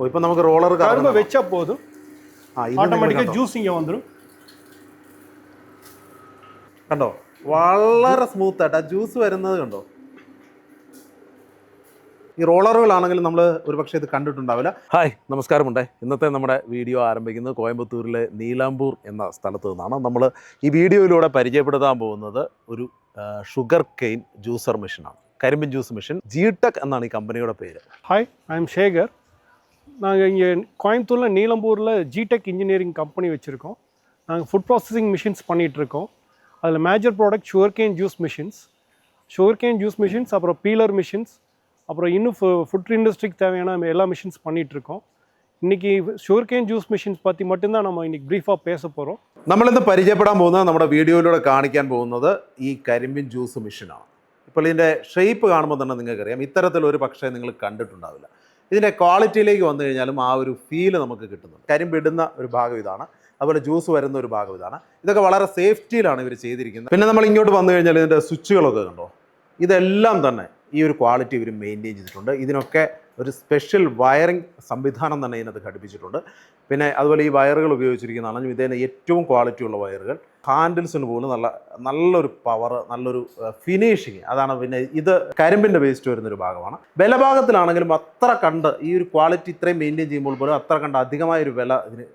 ഇപ്പോൾ നമുക്ക് റോളർ കറുമ്പ് വെച്ചാൽ പോതും ഓട്ടോമാറ്റിക്കലി ജ്യൂസ് ഇങ്ങനെ വന്നിരും. കണ്ടോ വളരെ സ്മൂത്ത് ആയിട്ട് ആ ജ്യൂസ് വരുന്നത് കണ്ടോ. ഈ റോളറുകളാണെങ്കിലും നമ്മൾ ഒരുപക്ഷെ ഇത് കണ്ടിട്ടുണ്ടാവില്ല. ഹായ് നമസ്കാരമുണ്ടേ. ഇന്നത്തെ നമ്മുടെ വീഡിയോ ആരംഭിക്കുന്നത് കോയമ്പത്തൂരിലെ നീലാംപൂർ എന്ന സ്ഥലത്ത് നിന്നാണ്. നമ്മൾ ഈ വീഡിയോയിലൂടെ പരിചയപ്പെടുത്താൻ പോകുന്നത് ഒരു ഷുഗർ കെയിൻ ജ്യൂസർ മെഷീനാണ്. കരിമ്പിൻ ജ്യൂസ് മെഷീൻ. G-Tech എന്നാണ് ഈ കമ്പനിയുടെ പേര്. Hi, I am Sekar. நாங்கள் இங்கே கோயம்புத்தூரில் நீலம்பூரில் G-Tech இன்ஜினியரிங் கம்பெனி வச்சுருக்கோம். நாங்கள் ஃபுட் ப்ராசஸிங் மிஷின்ஸ் பண்ணிகிட்ருக்கோம். அதில் major product sugarcane juice machines, அப்புறம் பீலர் மிஷின்ஸ், அப்புறம் இன்னும் ஃபுட் இண்டஸ்ட்ரிக்கு தேவையான எல்லா மிஷின்ஸ் பண்ணிகிட்ருக்கோம். இன்றைக்கி ഷുഗർകെയിൻ ജ്യൂസ് മെഷീൻസ് പറ്റി மட்டும்தான் நம்ம இன்றைக்கி ബ്രീഫാக பேச போகிறோம். നമ്മളിന്ന് പരിചയപ്പെടാൻ പോകുന്നത്, നമ്മുടെ വീഡിയോയിലൂടെ കാണിക്കാൻ പോകുന്നത് ഈ കരിമ്പിൻ ജ്യൂസ് മെഷീനാണ്. ഇപ്പോൾ ഇതിൻ്റെ ഷേപ്പ് കാണുമ്പോൾ തന്നെ നിങ്ങൾക്കറിയാം, ഇത്തരത്തിലൊരു പക്ഷേ നിങ്ങൾ കണ്ടിട്ടുണ്ടാവില്ല. ഇതിൻ്റെ ക്വാളിറ്റിയിലേക്ക് വന്നു കഴിഞ്ഞാലും ആ ഒരു ഫീല് നമുക്ക് കിട്ടുന്നുണ്ട്. കരിമ്പിടുന്ന ഒരു ഭാഗം ഇതാണ്, അതുപോലെ ജ്യൂസ് വരുന്ന ഒരു ഭാഗം ഇതാണ്. ഇതൊക്കെ വളരെ സേഫ്റ്റിയിലാണ് ഇവർ ചെയ്തിരിക്കുന്നത്. പിന്നെ നമ്മൾ ഇങ്ങോട്ട് വന്നു കഴിഞ്ഞാൽ ഇതിൻ്റെ സ്വിച്ചുകളൊക്കെ കണ്ടോ, ഇതെല്ലാം തന്നെ ഈ ഒരു ക്വാളിറ്റി ഇവർ മെയിൻറ്റെയിൻ ചെയ്തിട്ടുണ്ട്. ഇതിനൊക്കെ ഒരു സ്പെഷ്യൽ വയറിംഗ് സംവിധാനം തന്നെ ഇതിനകത്ത് ഘടിപ്പിച്ചിട്ടുണ്ട്. പിന്നെ അതുപോലെ ഈ വയറുകൾ ഉപയോഗിച്ചിരിക്കുന്നതാണ് ഇതിന് ഏറ്റവും ക്വാളിറ്റിയുള്ള വയറുകൾ. ഹാൻഡിൽസിന് പോലും നല്ലൊരു പവർ, നല്ലൊരു ഫിനിഷിങ്. അതാണ്. പിന്നെ ഇത് കരിമ്പിൻ്റെ വേസ്റ്റ് വരുന്നൊരു ഭാഗമാണ്. വിലഭാഗത്തിലാണെങ്കിലും അത്ര കണ്ട് ഈ ഒരു ക്വാളിറ്റി ഇത്രയും മെയിൻറ്റെയിൻ ചെയ്യുമ്പോൾ പോലും അത്ര കണ്ട് അധികമായൊരു വില ഇതിന്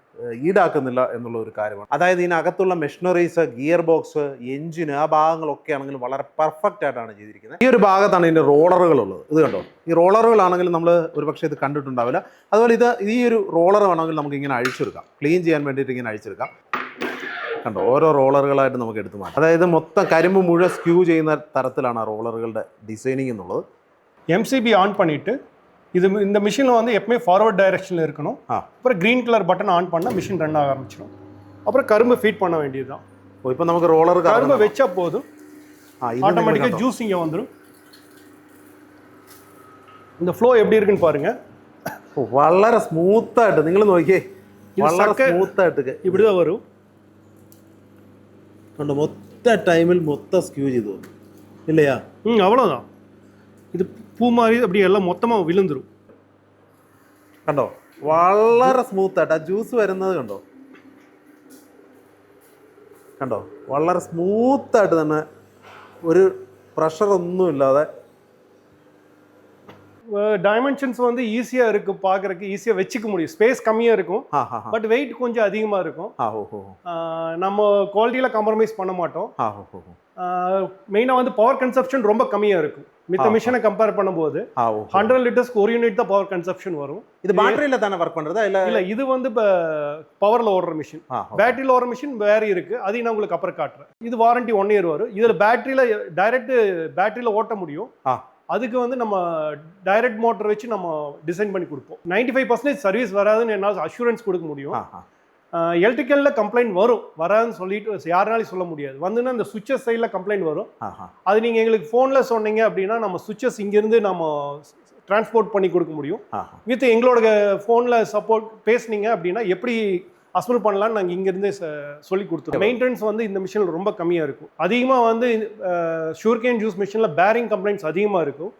ഈടാക്കുന്നില്ല എന്നുള്ള ഒരു കാര്യമാണ്. അതായത് ഇതിനകത്തുള്ള മെഷീനറീസ്, ഗിയർ ബോക്സ്, എഞ്ചിന്, ആ ഭാഗങ്ങളൊക്കെ ആണെങ്കിലും വളരെ പെർഫെക്റ്റ് ആയിട്ടാണ് ചെയ്തിരിക്കുന്നത്. ഈ ഒരു ഭാഗത്താണ് ഇതിൻ്റെ റോളറുകളുള്ളത്. ഇത് കണ്ടോ, ഈ റോളറുകളാണെങ്കിലും നമ്മൾ ഒരുപക്ഷെ ഇത് കണ്ടിട്ടുണ്ടാവില്ല. അതുപോലെ ഈ ഒരു റോളർ വേണമെങ്കിൽ നമുക്ക് ഇങ്ങനെ അഴിച്ചെടുക്കാം, ക്ലീൻ ചെയ്യാൻ വേണ്ടിയിട്ട് ഇങ്ങനെ അഴിച്ചെടുക്കാം. കണ്ടോ, ഓരോ റോളറുകളായിട്ട് നമുക്ക് എടുത്തു മാറ്റാം. അതായത് മൊത്തം കരിമ്പ് മുഴുവൻ സ്ക്യൂ ചെയ്യുന്ന തരത്തിലാണ് ആ റോളറുകളുടെ ഡിസൈനിങ് എന്നുള്ളത്. MCB ஆன் பண்ணிவிட்டு இந்த மிஷினில் வந்து எப்பவுமே ஃபார்வர்ட் டைரெக்ஷனில் இருக்கணும். அப்புறம் க்ரீன் கலர் பட்டன் ஆன் பண்ணால் மிஷின் ரன் ஆக ஆரம்பிச்சிடும். அப்புறம் கரும்பு ஃபீட் பண்ண வேண்டியது தான். இப்போ நமக்கு ரோலர் கரும்பு வச்சா போதும் ஆட்டோமேட்டிக்காக ஜூஸ் இங்கே வந்துடும். இந்த ஃப்ளோ எப்படி இருக்குன்னு பாருங்கள். വളരെ സ്മൂത്തായിട്ട് നിങ്ങൾ നോക്കിയേ, വളരെ സ്മൂത്തായിട്ട് இப்படி தான் வரும். കണ്ടോ, മൊത്ത ടൈമിൽ മൊത്തം സ്ക്യൂ ചെയ്തു இல்லையா? அவ்வளோதான். இது பூ மாதிரி அப்படி எல்லாம் மொத்தமாக விழுந்துடும். കണ്ടോ, വളരെ സ്മൂത്തായിട്ട് ആ ജ്യൂസ് വരുന്നത് കണ്ടോ. കണ്ടോ, വളരെ സ്മൂത്തായിട്ട് തന്നെ, ഒരു പ്രഷറൊന്നുമില്ലാതെ. டைமென்ஷன்ஸ் வந்து ஈஸியாக இருக்குது, பார்க்குறதுக்கு ஈஸியாக வச்சுக்க முடியும். ஸ்பேஸ் கம்மியாக இருக்கும், பட் வெயிட் கொஞ்சம் அதிகமாக இருக்கும். நம்ம குவாலிட்டியில் காம்ப்ரமைஸ் பண்ண மாட்டோம். மெயினாக வந்து பவர் கன்சப்ஷன் ரொம்ப கம்மியாக இருக்கும். மித்த மிஷினை கம்பேர் பண்ணும்போது 100 லிட்டர்ஸ்க்கு ஒரு யூனிட் தான் பவர் கன்சப்ஷன் வரும். இது பேட்டரியில் தானே ஒர்க் பண்ணுறதா இல்லை? இது வந்து இப்போ பவரில் ஓடுற மிஷின். பேட்டரியில் ஓடுற மிஷின் வேறு இருக்குது, அதையும் நான் உங்களுக்கு அப்புறம் காட்டுறேன். இது வாரண்டி 1 இயர் வரும். இதில் பேட்டரியில் டைரக்ட் பேட்டரியில் ஓட்ட முடியும். அதுக்கு வந்து நம்ம டைரக்ட் மோட்டர் வச்சு நம்ம டிசைன் பண்ணி கொடுப்போம். 95% சர்வீஸ் வராதுன்னு என்னால் அஷூரன்ஸ் கொடுக்க முடியும். எலக்ட்ரிக்கலில் கம்ப்ளைண்ட் வராதுன்னு சொல்லிட்டு யாருனாலும் சொல்ல முடியாது. வந்துன்னா இந்த சுவிட்சஸ் சைடில் கம்ப்ளைண்ட் வரும். அது நீங்கள் எங்களுக்கு ஃபோனில் சொன்னீங்க அப்படின்னா நம்ம சுவிட்சஸ் இங்கேருந்து நம்ம டிரான்ஸ்போர்ட் பண்ணி கொடுக்க முடியும். வித் எங்களோட ஃபோனில் சப்போர்ட் பேசுனீங்க அப்படின்னா எப்படி அசம்பிள் பண்ணலான்னு நாங்கள் இங்கேருந்தே சொல்லி கொடுத்துருவோம். மெயின்டெனன்ஸ் வந்து இந்த மிஷினில் ரொம்ப கம்மியாக இருக்கும். அதிகமாக வந்து ஷுகர்கேன் ஜூஸ் மிஷினில் பேரிங் கம்ப்ளைண்ட்ஸ் அதிகமாக இருக்கும்.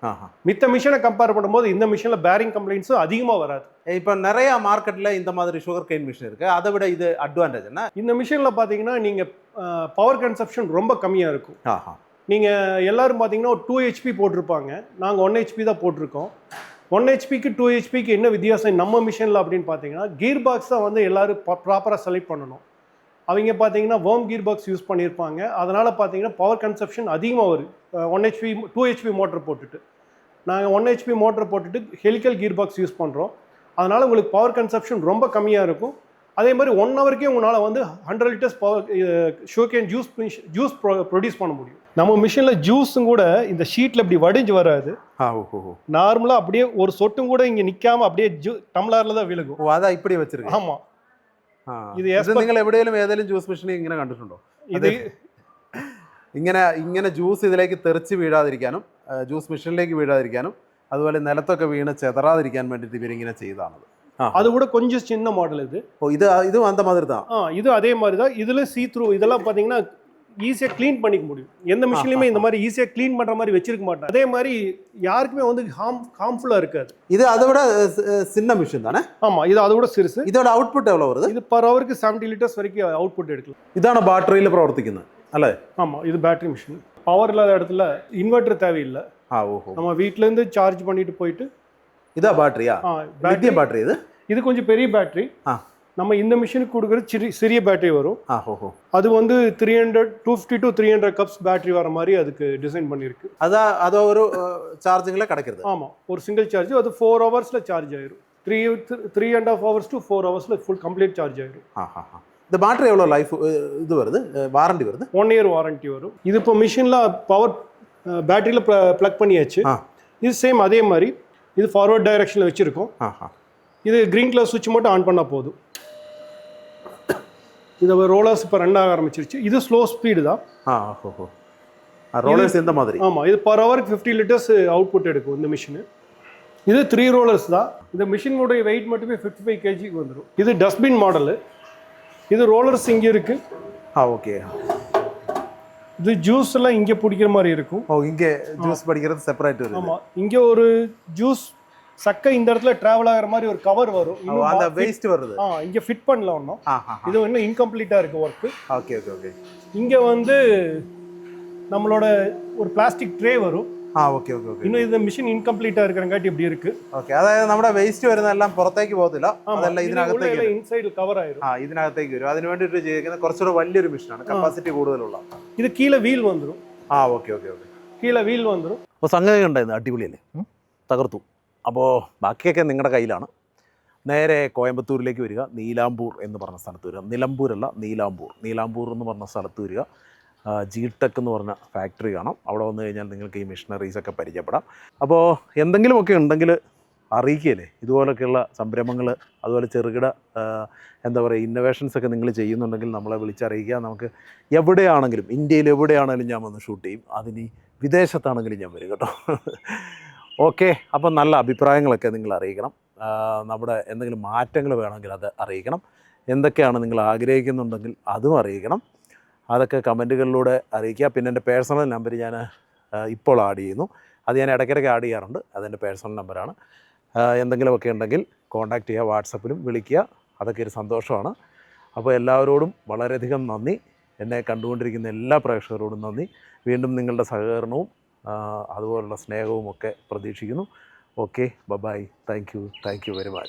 மித்த மிஷினை கம்பேர் பண்ணும்போது இந்த மிஷினில் பேரிங் கம்ப்ளைண்ட்ஸும் அதிகமாக வராது. இப்போ நிறையா மார்க்கெட்டில் இந்த மாதிரி ஷுகர்கேன் மிஷின் இருக்குது. அதை விட இது அட்வான்டேஜ் என்ன? இந்த மிஷினில் பார்த்தீங்கன்னா நீங்கள் பவர் கன்சப்ஷன் ரொம்ப கம்மியாக இருக்கும். நீங்கள் எல்லோரும் பார்த்தீங்கன்னா ஒரு 2 HP போட்டிருப்பாங்க. நாங்கள் 1 HP தான் போட்டிருக்கோம். 1 HPக்கு 2 HPக்கு என்ன வித்தியாசம் நம்ம மிஷினில் அப்படின்னு பார்த்தீங்கன்னா, கீர் பாக்ஸ் தான் வந்து எல்லோரும் ப்ராப்பராக செலக்ட் பண்ணணும். அவங்க பார்த்தீங்கன்னா வேர்ம் கீர் பாக்ஸ் யூஸ் பண்ணியிருப்பாங்க. அதனால் பார்த்தீங்கன்னா பவர் கன்சப்ஷன் அதிகமாக வரும். 1 HP 2 HP மோட்டர் போட்டுட்டு நாங்கள் 1 HP மோட்டர் போட்டுட்டு ஹெலிக்கல் கீர் பாக்ஸ் யூஸ் பண்ணுறோம். அதனால் உங்களுக்கு பவர் கன்சப்ஷன் ரொம்ப கம்மியாக இருக்கும். அதே மாதிரி 1 ஹவருக்கே உங்களால் வந்து 100 லிட்டர்ஸ் பவர் ஷுகர்கேன் ஜூஸ் ப்ரொடியூஸ் பண்ண முடியும். நம்ம மிஷினில் ஜூஸும் கூட இந்த ஷீட்டில் இப்படி வடிஞ்சு வராது. நார்மலாக அப்படியே ஒரு சொட்டும் கூட இங்கே நிற்காம அப்படியே டம்ளரில் தான் விழுகும். அதான் இப்படி வச்சிருக்கு. ஆமாம். ഇത് നിങ്ങൾ എവിടെയെങ്കിലും ഏതെങ്കിലും ജ്യൂസ് മെഷീൻ ഇങ്ങനെ കണ്ടിട്ടുണ്ടോ? ഇത് ഇങ്ങനെ ജ്യൂസ് ഇതിലേക്ക് തെറിച്ച് വീഴാതിരിക്കാനും ജ്യൂസ് മെഷീനിലേക്ക് വീഴാതിരിക്കാനും അതുപോലെ നിലത്തൊക്കെ വീണ് ചെതറാതിരിക്കാൻ വേണ്ടിയിട്ട് ഇവരിങ്ങനെ ചെയ്താണത്. அது கூட கொஞ்சம் சின்ன மாடல் இது. இது அந்த மாதிரி தான். இது அதே மாதிரி தான். இதில் சீ த்ரூ இதெல்லாம் பார்த்தீங்கன்னா ஈஸியாக க்ளீன் பண்ணிக்க முடியும். எந்த மிஷின்லையுமே இந்த மாதிரி ஈஸியாக க்ளீன் பண்ணுற மாதிரி வச்சிருக்க மாட்டேன். அதே மாதிரி யாருக்குமே வந்து ஹார்ம்ஃபுல்லாக இருக்காது. இது அதை விட சின்ன மிஷின் தானே? ஆமாம், இது அதை விட சிறுசு. இதோட அவுட்புட் எவ்வளோ வருது? இது பர் ஹவருக்கு 70 லிட்டர்ஸ் வரைக்கும் அவுட்புட் எடுக்கலாம். ഇതാണ് ബാറ്ററിയിൽ പ്രവർത്തിക്കുന്നത് അല്ലേ? ஆமாம், இது பேட்டரி மிஷின். பவர் இல்லாத இடத்துல இன்வெர்டர் தேவையில்லை. ஓஹோ. நம்ம வீட்டிலேருந்து சார்ஜ் பண்ணிட்டு போயிட்டு. இதா பேட்டரியா? லித்தியம் பேட்டரி இது? இது கொஞ்சம் பெரிய பேட்டரி. நம்ம இந்த மிஷினுக்கு கொடுக்குறது சிறிய பேட்டரி வரும். அது வந்து 250 to 300 கப்ஸ் பேட்டரி வர மாதிரி அதுக்கு டிசைன் பண்ணியிருக்கு. அது ஒரு சார்ஜிங்கில் கிடைக்கிறது. ஆமாம், ஒரு சிங்கிள் சார்ஜ் அது 4 ஹவர்ஸில் சார்ஜ் ஆயிரும். 3.5 hours to 4 ஹவர்ஸில் ஃபுல் கம்ப்ளீட் சார்ஜ் ஆயிரும். இந்த பேட்டரி எவ்வளோ லைஃப் இது வருது, வாரண்டி வருது? 1 year வாரண்டி வரும். இது இப்போ மிஷினில் பவர் பேட்டரியில் ப்ளக் பண்ணியாச்சு. இது சேம் அதே மாதிரி இது ஃபார்வர்ட் டைரக்ஷனில் வச்சுருக்கோம். இது க்ரீன் கலர் சுவிட்ச் மட்டும் ஆன் பண்ணால் போதும். இது ரோலர்ஸ் இப்போ ரன் ஆக ஆரம்பிச்சிருச்சு. இது ஸ்லோ ஸ்பீடு தான். ரோலர்ஸ் இந்த மாதிரி. ஆமாம், இது பர் ஹவருக்கு 50 லிட்டர்ஸ் அவுட்புட் எடுக்கும் இந்த மிஷினு. இது 3 ரோலர்ஸ் தான். இந்த மிஷினுடைய வெயிட் மட்டுமே 55 kg வந்துடும். இது டஸ்ட்பின் மாடலு. இது ரோலர்ஸ் இங்கே இருக்கு. ஓகே. இது ஜூஸ் எல்லாம் இங்கே பிடிக்கிற மாதிரி இருக்கும். இங்கே ஜூஸ் பிடிக்கிறது செப்பரேட் வருது. ஆமாம், இங்கே ஒரு ஜூஸ் சக்கை இந்த இடத்துல டிராவல் ஆகிற மாதிரி ஒரு கவர் வரும். அந்த வேஸ்ட் வருது. இங்கே ஃபிட் பண்ணல ஒன்றும். இது இன்னும் இன்கம்ப்ளீட்டாக இருக்குது ஒர்க்கு. Okay okay okay. இங்கே வந்து நம்மளோட ஒரு பிளாஸ்டிக் ட்ரே வரும். Okay okay okay. இன்னும் இந்த மிஷின் இன்கம்ப்ளீட்டாக இருக்கிறங்காட்டி இப்படி இருக்கு. ഓക്കെ, അതായത് നമ്മുടെ വേസ്റ്റ് വരുന്നതെല്ലാം പുറത്തേക്ക് പോകത്തില്ല, അതെല്ലാം ഇതിനകത്തേക്ക് ഇൻസൈഡിൽ കവർ ആയിരും. ഇതിനകത്തേക്ക് വരും. അതിന് വേണ്ടിയിട്ട് ചെയ്തിരിക്കുന്ന കുറച്ചുകൂടെ വലിയൊരു മിഷനാണ്, കപ്പാസിറ്റി കൂടുതലുള്ള. ഇത് കീഴെ വീൽ വന്നിരും. Okay okay okay. കീഴെ വീൽ വന്നിരും. അപ്പോൾ സംഗതി ഉണ്ടായിരുന്നു, അടിപൊളിയല്ലേ, തകർത്തു. അപ്പോൾ ബാക്കിയൊക്കെ നിങ്ങളുടെ കയ്യിലാണ്. നേരെ കോയമ്പത്തൂരിലേക്ക് വരിക, നീലാംപൂർ എന്ന് പറഞ്ഞ സ്ഥലത്ത് വരിക. നിലമ്പൂരല്ല, നീലാംപൂർ എന്ന് പറഞ്ഞ സ്ഥലത്ത് വരിക. ജി-ടെക് എന്ന് പറഞ്ഞ ഫാക്ടറി കാണാം. അവിടെ വന്നു കഴിഞ്ഞാൽ നിങ്ങൾക്ക് ഈ മെഷീനറീസൊക്കെ പരിചയപ്പെടാം. അപ്പോൾ എന്തെങ്കിലുമൊക്കെ ഉണ്ടെങ്കിൽ അറിയിക്കുകയല്ലേ, ഇതുപോലൊക്കെയുള്ള സംരംഭങ്ങൾ, അതുപോലെ ചെറുകിട എന്താ പറയുക ഇന്നോവേഷൻസൊക്കെ നിങ്ങൾ ചെയ്യുന്നുണ്ടെങ്കിൽ നമ്മളെ വിളിച്ചറിയിക്കുക. നമുക്ക് എവിടെയാണെങ്കിലും, ഇന്ത്യയിൽ എവിടെയാണെങ്കിലും ഞാൻ വന്ന് ഷൂട്ട് ചെയ്യും. അതിന് വിദേശത്താണെങ്കിലും ഞാൻ വരും കേട്ടോ. ഓക്കെ, അപ്പം നല്ല അഭിപ്രായങ്ങളൊക്കെ നിങ്ങൾ അറിയിക്കണം. നമ്മുടെ എന്തെങ്കിലും മാറ്റങ്ങൾ വേണമെങ്കിൽ അത് അറിയിക്കണം. എന്തൊക്കെയാണ് നിങ്ങൾ ആഗ്രഹിക്കുന്നുണ്ടെങ്കിൽ അതും അറിയിക്കണം. അതൊക്കെ കമൻറ്റുകളിലൂടെ അറിയിക്കുക. പിന്നെ എൻ്റെ പേഴ്സണൽ നമ്പർ ഞാൻ ഇപ്പോൾ ആഡ് ചെയ്യുന്നു. അത് ഞാൻ ഇടയ്ക്കിടയ്ക്ക് ആഡ് ചെയ്യാറുണ്ട്. അതെൻ്റെ പേഴ്സണൽ നമ്പറാണ്. എന്തെങ്കിലുമൊക്കെ ഉണ്ടെങ്കിൽ കോൺടാക്റ്റ് ചെയ്യുക, വാട്സപ്പിലും വിളിക്കുക. അതൊക്കെ ഒരു സന്തോഷമാണ്. അപ്പോൾ എല്ലാവരോടും വളരെയധികം നന്ദി. എന്നെ കണ്ടുകൊണ്ടിരിക്കുന്ന എല്ലാ പ്രേക്ഷകരോടും നന്ദി. വീണ്ടും നിങ്ങളുടെ സഹകരണവും അതുപോലുള്ള സ്നേഹവും ഒക്കെ പ്രതീക്ഷിക്കുന്നു. Okay, bye. Thank you very much.